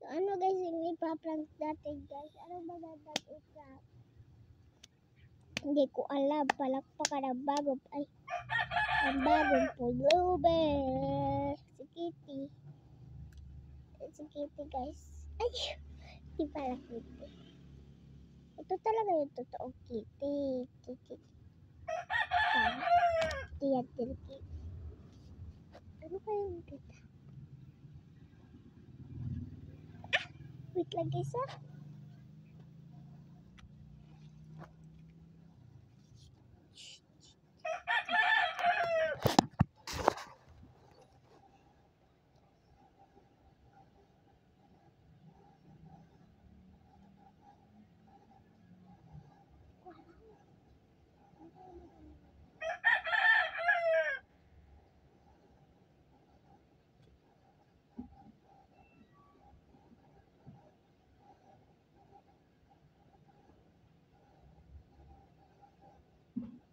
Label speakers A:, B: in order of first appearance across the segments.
A: Ano guys, yung ipaprank natin guys? Ano ba natin iprank? Hindi ko alam. Palakpakan ang bagong, ang bagong pullover. Si Kitty. Si Kitty guys. Ay, di pala Kitty. Ito talaga yung totoong Kitty. Kitty. Tiyan Kitty. Ano kaya yung kita? Wait lang guys ah.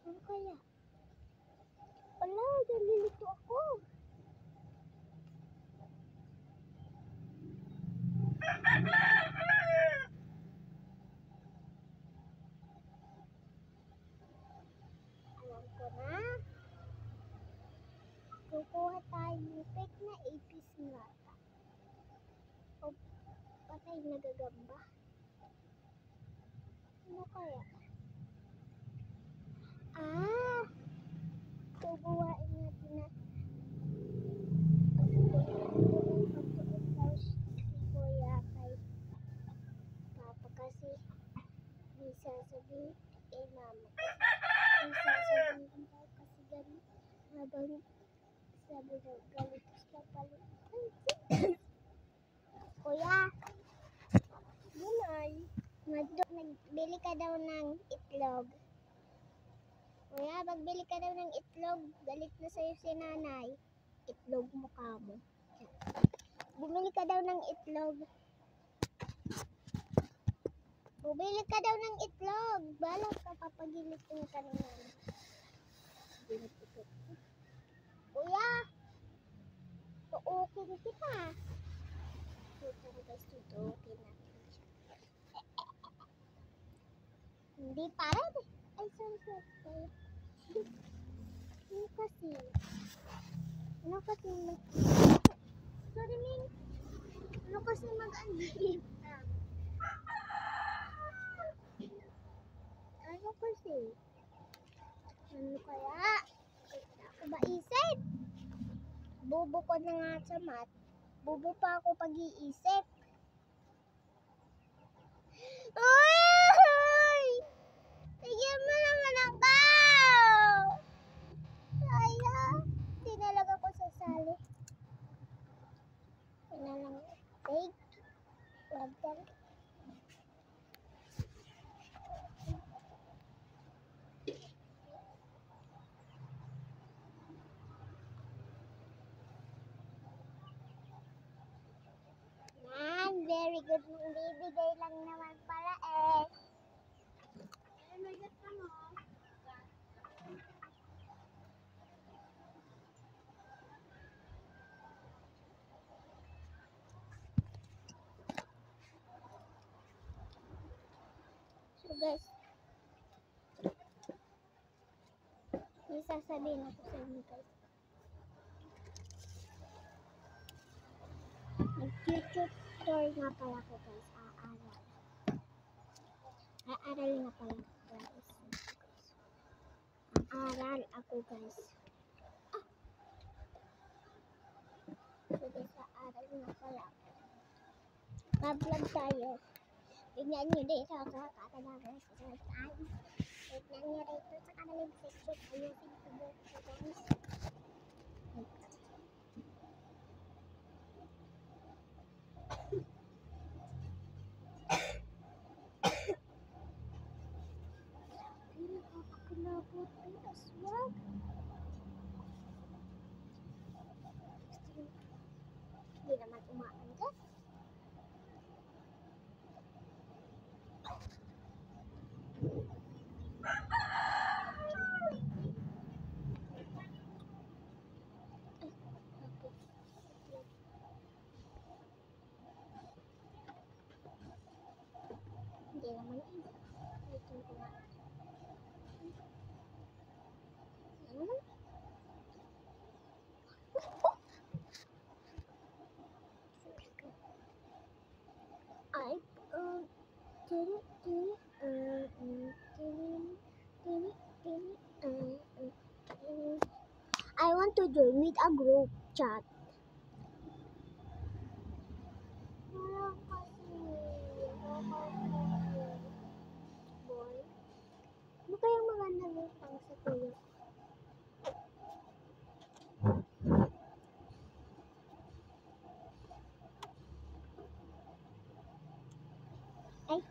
A: Ano kaya? Wala, nalilito ako. Alam ko na. Kukuha tayo ng fake na apis nga. O patay nagagamba. Ano kaya? Kukuhain natin na si Kuya kay Papa kasi may sasabihin kay Mama. May sasabihin daw kasi ganun habang sabi daw galit sa palit. Kuya, yun ay nagbili ka daw ng itlog. Kuya, magbili ka daw ng itlog. Galit na sa'yo si nanay. Itlog mukha mo. Bumili ka daw ng itlog. Bumili ka daw ng itlog. Balak ka papagilitin ka ng nanay. Kuya, tuukin kita. Tara guys, tutuukin natin siya. Hindi pa rin. Ay, sorry. Ano kasi? Sorry, Min. Ano kasi mag-anilip na? Ano kasi? Ano kaya? Ako ba isip? Bobo ko na nga sa math. Bobo pa ako pag-iisip. Uy! Tigyan mo naman ako! Sayang. Hindi na lang ako sasali. Hindi na lang. Fake. Wagdan. Very good. Bibigay lang naman pala eh. Magat ka mo. So guys, may sasabihin ako sa inyo guys. Nag-tutor nga pala ako guys. Aaral nga pala ako guys. Aaral ako guys. So guys, aaral nga pala ako. Ka-vlog tayo. Tignan nyo dito sa katalaga sa time. Tignan nyo dito sa kanalig section. Ayusin ko dito guys. Nakakakalabot ay aswag. Hindi naman umaan ka. Ayusin ko nga. Hmm? Ay, tiri, tiri, tiri, tiri, tiri, I want to join with a group chat. Wala kasi. Boy. Ano kayang maganda ng pang sa tuyo? Ay,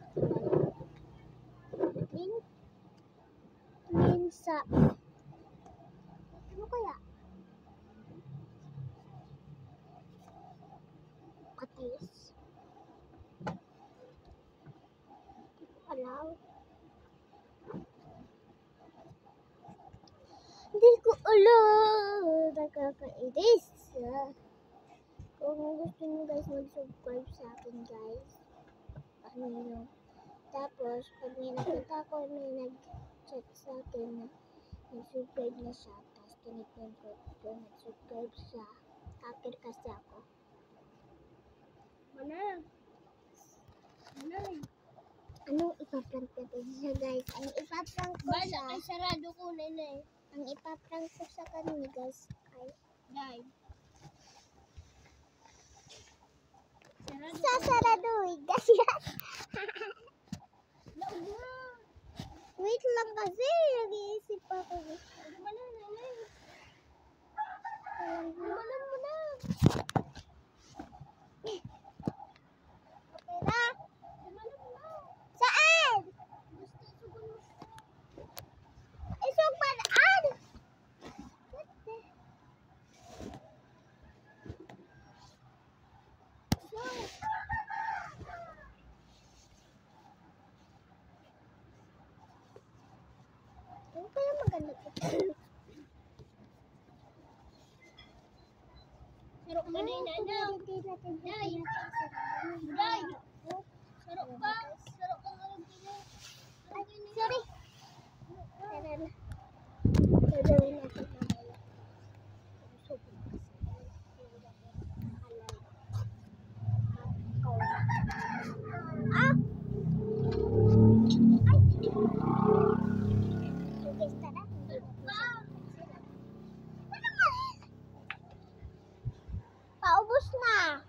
A: Minsa. Ano kaya? Katis. Alam. Hindi ko alam. Nakakainis. Kung gusto nyo guys, mag-subscribe sa akin guys. Ano yun? Tapos, pag may nakita ko, may nag-chat sa akin na nag-subscribe na siya. Tapos, tinignan ko ito, nag-subscribe siya. Hacker kasi ako. Manang! Manang! Anong ipaprank natin siya guys? Ang ipaprank ko siya. Ay, sarado ko na eh. Ang ipaprank ko sa kanya guys ay guys. Sasaraduhin kasi yan. Wait lang kasi. Nag-iisip ako. Malan mo na. Okay na? Saan? Isang paraan. Ano kaya maganda ito? Sarok ka na inanaw. Day! Day! Sarok ka! Sarok ka nga lang din. Sorry! Tara na. Gagawin natin mamaya. Sobrang kasi. Ah! Ay! Okay, tara. Paubos na.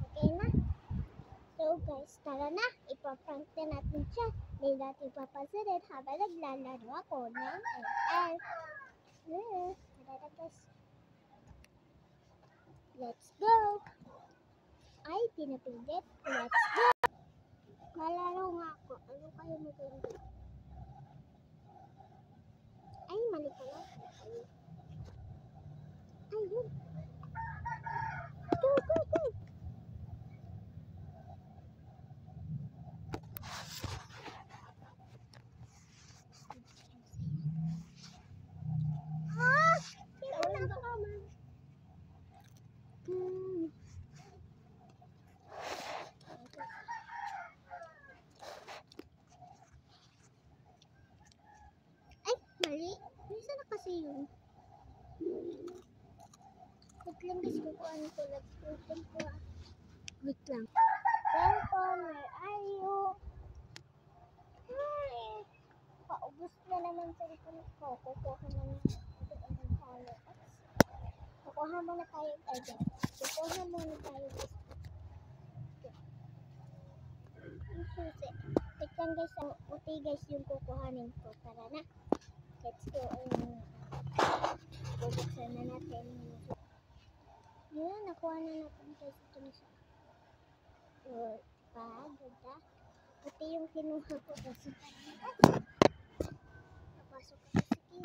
A: Okay na. So guys, tara na. Ipaprank na natin siya. Hindi natin papansinin habang naglalaro ako ng LL. Tara na guys. Let's go! Ay, pinapindit. Let's go! Malaro nga ako. Ano kayo maganda? Ay, mali pala. Ayun. Go, go, go! Ah! Kailan na ako, man? Ay, mali. Nasa na kasi yun? Wait lang guys, kukuhaan ko. Nag-open ko ah. Wait lang. Cellphone, where are you? Hi! Paubos na naman sa cellphone ko. Kukuha naman tayo. Kukuha muna tayo. Kukuha muna tayo. Ang susi. Wait lang guys, uti guys yung kukuhanin ko. Tara na. Let's go. Bubuksan na natin. Yun, nakuha na natin guys. Ito na siya. Ganda. Pati yung kinuha ko kasi napasok ako sa kitty.